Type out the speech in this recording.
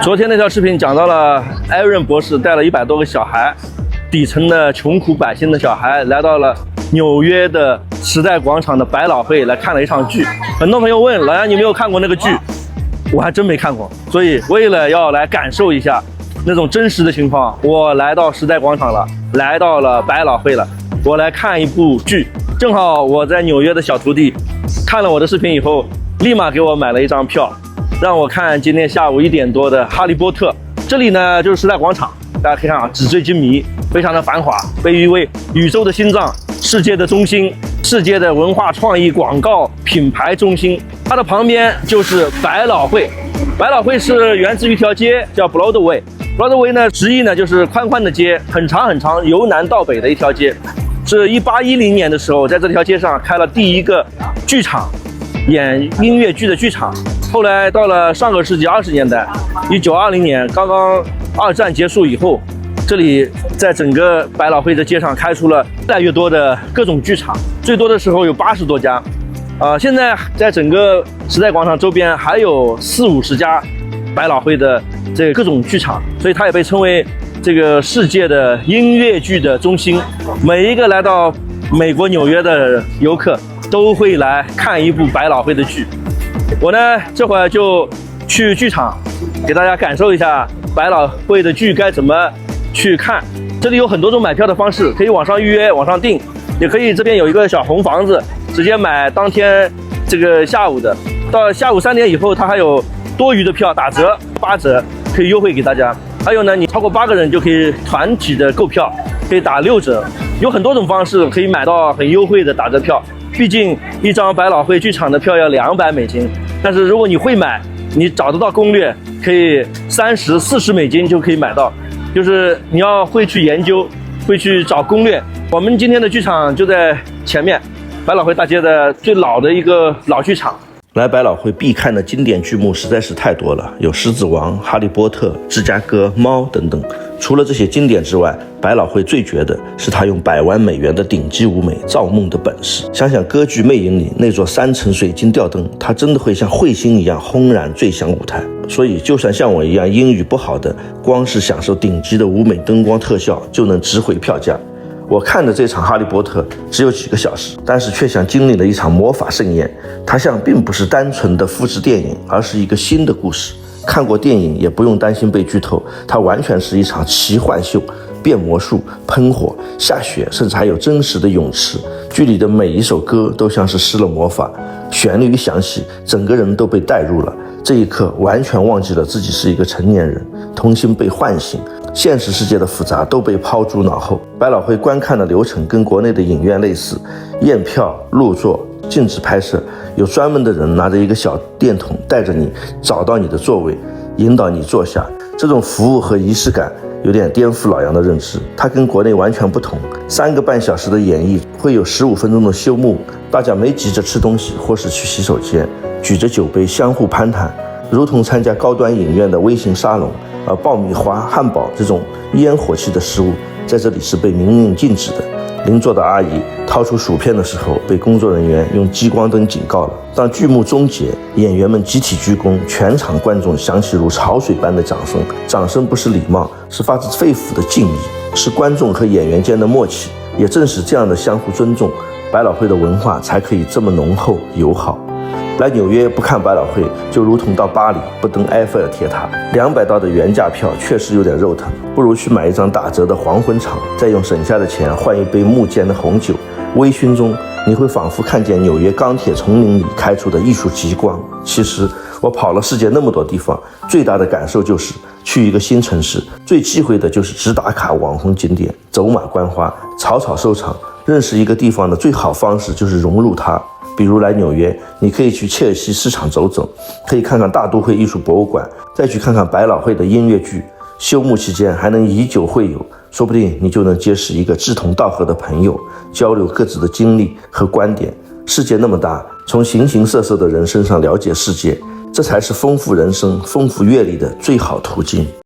昨天那条视频讲到了艾伦博士带了100多个小孩，底层的穷苦百姓的小孩，来到了纽约的时代广场的百老汇来看了一场剧。很多朋友问老杨，你没有看过那个剧？我还真没看过，所以为了要来感受一下那种真实的情况，我来到时代广场了，来到了百老汇了，我来看一部剧。正好我在纽约的小徒弟看了我的视频以后，立马给我买了一张票，让我看今天下午1点多的《哈利波特》。这里呢就是时代广场，大家可以看啊，纸醉金迷，非常的繁华，被誉为宇宙的心脏、世界的中心、世界的文化创意广告品牌中心。它的旁边就是百老汇，百老汇是源自于一条街叫 Broadway。Broadway 呢，直译呢就是宽宽的街，很长很长，由南到北的一条街。是1810年的时候，在这条街上开了第一个剧场，演音乐剧的剧场。后来到了上个世纪20年代，1920年，刚刚2战结束以后，这里在整个百老汇的街上开出了越来越多的各种剧场，最多的时候有80多家。现在在整个时代广场周边还有40-50家百老汇的这个各种剧场，所以它也被称为这个世界的音乐剧的中心。每一个来到美国纽约的游客都会来看一部百老汇的剧。我呢这会儿就去剧场给大家感受一下百老汇的剧该怎么去看。这里有很多种买票的方式，可以网上预约网上订，也可以这边有一个小红房子，直接买当天这个下午的，到下午3点以后它还有多余的票打折8折，可以优惠给大家。还有呢，你超过8个人就可以团体的购票，可以打6折，有很多种方式可以买到很优惠的打折票。毕竟一张百老汇剧场的票要$200，但是如果你会买，你找得到攻略，可以$30-40就可以买到。就是你要会去研究，会去找攻略。我们今天的剧场就在前面，百老汇大街的最老的一个老剧场。来百老汇必看的经典剧目实在是太多了，有《狮子王》、《哈利波特》、《芝加哥猫》等等。除了这些经典之外，百老汇最绝的是他用100万美元的顶级舞美造梦的本事。想想歌剧《魅影》里那座3层水晶吊灯，它真的会像彗星一样轰然坠向舞台。所以就算像我一样英语不好的，光是享受顶级的舞美灯光特效就能值回票价。我看的这场《哈利波特》只有几个小时，但是却像经历了一场魔法盛宴。它像并不是单纯的复制电影，而是一个新的故事。看过电影也不用担心被剧透，它完全是一场奇幻秀，变魔术、喷火、下雪，甚至还有真实的泳池。剧里的每一首歌都像是施了魔法，旋律一响起，整个人都被带入了。这一刻完全忘记了自己是一个成年人，童心被唤醒，现实世界的复杂都被抛诸脑后。百老汇观看的流程跟国内的影院类似，验票、入座、禁止拍摄，有专门的人拿着一个小电筒带着你找到你的座位，引导你坐下。这种服务和仪式感有点颠覆老杨的认知，它跟国内完全不同。3个半小时的演绎会有15分钟的休幕，大家没急着吃东西或是去洗手间，举着酒杯相互攀谈，如同参加高端影院的微型沙龙。而爆米花、汉堡这种烟火气的食物在这里是被明令禁止的。邻座的阿姨掏出薯片的时候，被工作人员用激光灯警告了。当剧目终结，演员们集体鞠躬，全场观众响起如潮水般的掌声。掌声不是礼貌，是发自肺腑的敬意，是观众和演员间的默契。也正是这样的相互尊重，百老汇的文化才可以这么浓厚友好。来纽约不看百老汇，就如同到巴黎不登埃菲尔铁塔。$200的原价票确实有点肉疼，不如去买一张打折的黄昏场，再用省下的钱换一杯木间的红酒。微醺中，你会仿佛看见纽约钢铁丛林里开出的艺术极光。其实我跑了世界那么多地方，最大的感受就是去一个新城市，最忌讳的就是只打卡网红景点，走马观花，草草收场。认识一个地方的最好方式就是融入它。比如来纽约，你可以去切尔西市场走走，可以看看大都会艺术博物馆，再去看看百老汇的音乐剧。休幕期间还能以酒会友，说不定你就能结识一个志同道合的朋友，交流各自的经历和观点。世界那么大，从形形色色的人身上了解世界，这才是丰富人生、丰富阅历的最好途径。